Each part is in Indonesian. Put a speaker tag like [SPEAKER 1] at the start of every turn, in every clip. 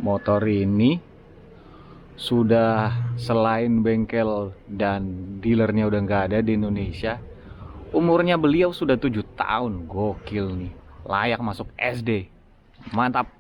[SPEAKER 1] motor ini sudah selain bengkel dan dealernya udah nggak ada di Indonesia, umurnya beliau sudah 7 tahun. Gokil nih, layak masuk SD. Mantap.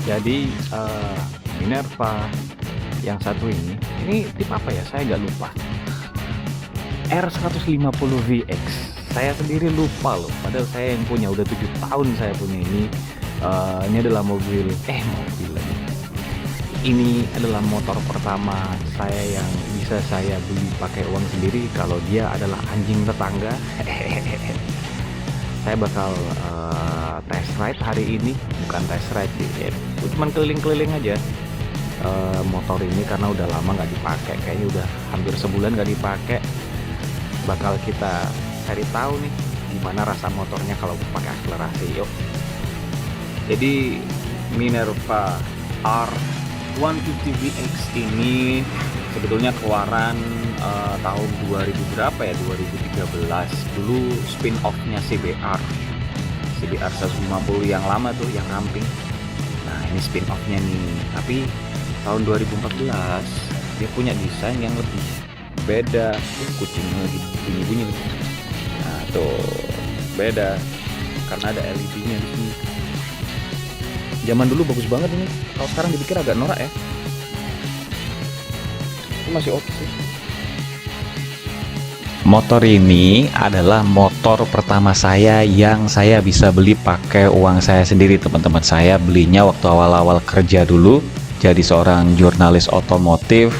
[SPEAKER 1] Jadi Minerva yang satu ini tip apa ya? Saya nggak lupa. R150VX. Saya sendiri lupa loh. Padahal saya yang punya udah 7 tahun saya punya ini. Ini adalah mobil lagi. Ini adalah motor pertama saya yang bisa saya beli pakai uang sendiri. Kalau dia adalah anjing tetangga. Saya bakal test ride hari ini, bukan test ride sih, cuman keliling-keliling aja motor ini karena udah lama nggak dipakai, kayaknya udah hampir sebulan nggak dipakai. Bakal kita cari tahu nih gimana rasa motornya kalau pakai akselerasi. Yuk. Jadi Minerva R150VX ini sebetulnya keluaran tahun 2000 berapa ya, 2013. Dulu spin off-nya CBR 150 yang lama tuh, yang ramping. Nah ini spin off-nya nih, tapi tahun 2014 dia punya desain yang lebih beda. Kucingnya lagi bunyi-bunyi. Nah tuh beda karena ada LED-nya di sini. Zaman dulu bagus banget ini, kalau sekarang dipikir agak norak ya. Ini masih oke sih. Motor ini adalah motor pertama saya yang saya bisa beli pakai uang saya sendiri, teman-teman. Saya belinya waktu awal-awal kerja dulu, jadi seorang jurnalis otomotif,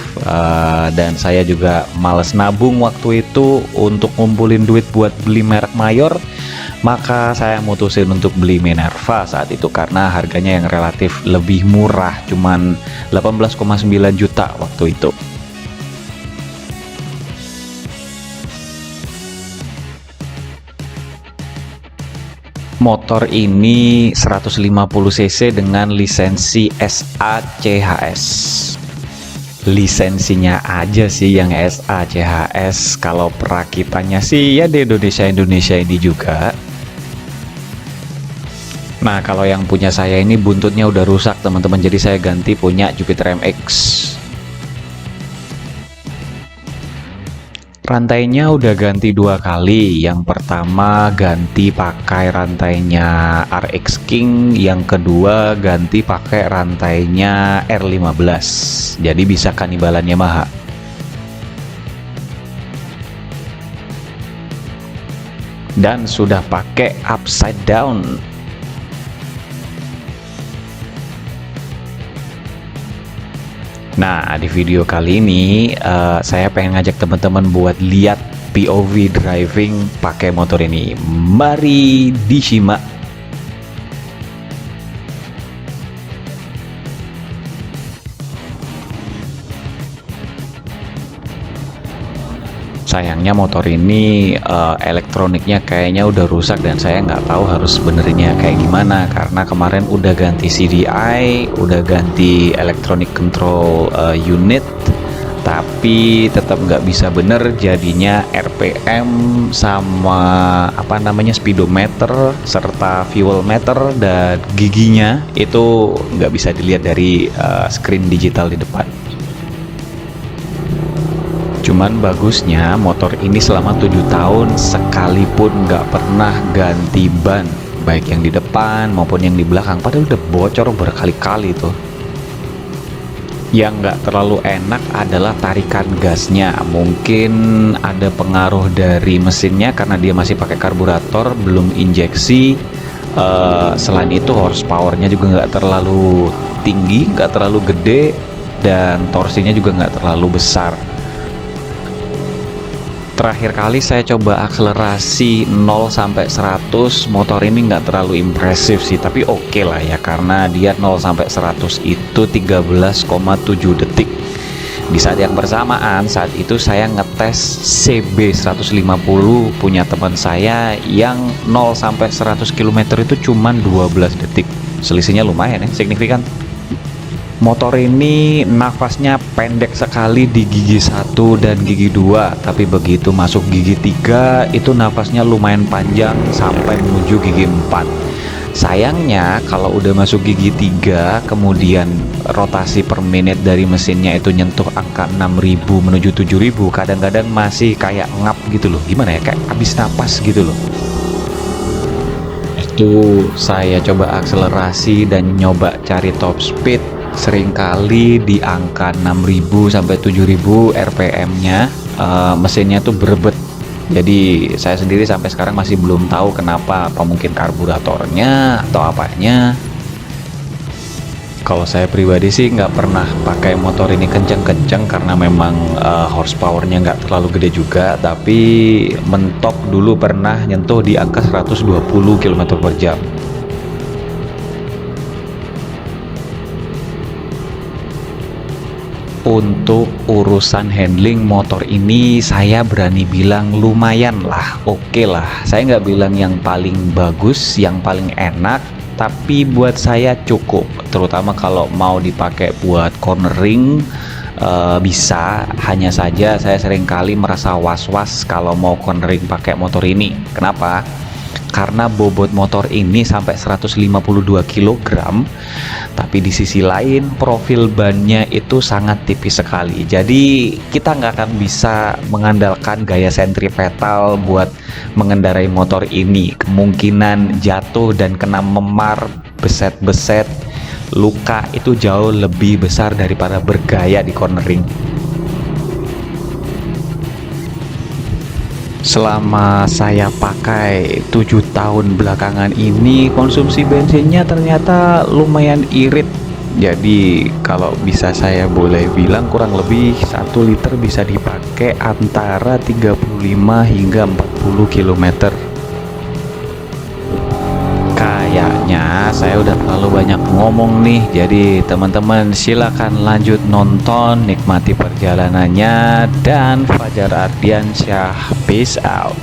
[SPEAKER 1] dan saya juga males nabung waktu itu untuk ngumpulin duit buat beli merek mayor. Maka saya mutusin untuk beli Minerva saat itu karena harganya yang relatif lebih murah, cuman 18,9 juta waktu itu. Motor ini 150 cc dengan lisensi SACHS. Lisensinya aja sih yang SACHS, kalau perakitannya sih ya di Indonesia ini juga. Nah kalau yang punya saya ini buntutnya udah rusak teman-teman, jadi saya ganti punya Jupiter MX. Rantainya udah ganti 2 kali. Yang pertama ganti pakai rantainya RX King, yang kedua ganti pakai rantainya R15. Jadi bisa kanibalan Yamaha. Dan sudah pakai upside down. Nah di video kali ini saya pengen ngajak teman-teman buat lihat POV driving pakai motor ini. Mari disimak. Sayangnya motor ini elektroniknya kayaknya udah rusak dan saya nggak tahu harus benerinnya kayak gimana, karena kemarin udah ganti CDI, udah ganti electronic control unit, tapi tetap nggak bisa bener. Jadinya RPM sama apa namanya speedometer serta fuel meter dan giginya itu nggak bisa dilihat dari screen digital di depan. Cuman bagusnya motor ini selama 7 tahun sekalipun nggak pernah ganti ban, baik yang di depan maupun yang di belakang, padahal udah bocor berkali-kali tuh. Yang nggak terlalu enak adalah tarikan gasnya. Mungkin ada pengaruh dari mesinnya karena dia masih pakai karburator, belum injeksi, Selain itu horsepowernya juga nggak terlalu tinggi, nggak terlalu gede, dan torsinya juga nggak terlalu besar. Terakhir kali saya coba akselerasi 0 sampai 100, motor ini nggak terlalu impresif sih, tapi oke lah ya, karena dia 0 sampai 100 itu 13,7 detik. Di saat yang bersamaan, saat itu saya ngetes CB 150 punya teman saya yang 0 sampai 100 km itu cuman 12 detik. Selisihnya lumayan ya, signifikan. Motor ini nafasnya pendek sekali di gigi 1 dan gigi 2, tapi begitu masuk gigi 3 itu nafasnya lumayan panjang sampai menuju gigi 4. Sayangnya kalau udah masuk gigi 3, kemudian rotasi per menit dari mesinnya itu nyentuh angka 6.000 menuju 7.000, kadang-kadang masih kayak ngap gitu loh. Gimana ya, kayak habis napas gitu loh. Itu saya coba akselerasi dan nyoba cari top speed, seringkali di angka 6.000 sampai 7.000 rpm-nya. Mesinnya tuh berebet. Jadi saya sendiri sampai sekarang masih belum tahu kenapa, apa mungkin karburatornya atau apanya. Kalau saya pribadi sih nggak pernah pakai motor ini kenceng-kenceng karena memang horsepowernya nggak terlalu gede juga, tapi mentok dulu pernah nyentuh di angka 120 km/jam. Untuk urusan handling motor ini saya berani bilang lumayan lah, oke lah. Saya nggak bilang yang paling bagus, yang paling enak, tapi buat saya cukup. Terutama kalau mau dipakai buat cornering, bisa. Hanya saja saya seringkali merasa was-was kalau mau cornering pakai motor ini. Kenapa? Karena bobot motor ini sampai 152 kg, tapi di sisi lain profil bannya itu sangat tipis sekali. Jadi kita nggak akan bisa mengandalkan gaya sentripetal buat mengendarai motor ini. Kemungkinan jatuh dan kena memar, beset-beset, luka itu jauh lebih besar daripada bergaya di cornering. Selama saya pakai 7 tahun belakangan ini, konsumsi bensinnya ternyata lumayan irit. Jadi kalau bisa saya boleh bilang kurang lebih 1 liter bisa dipakai antara 35 hingga 40 km. Kayaknya saya udah terlalu banyak ngomong nih, jadi teman-teman silakan lanjut nonton, nikmati perjalanannya, dan Fajar Ardiansyah, peace out.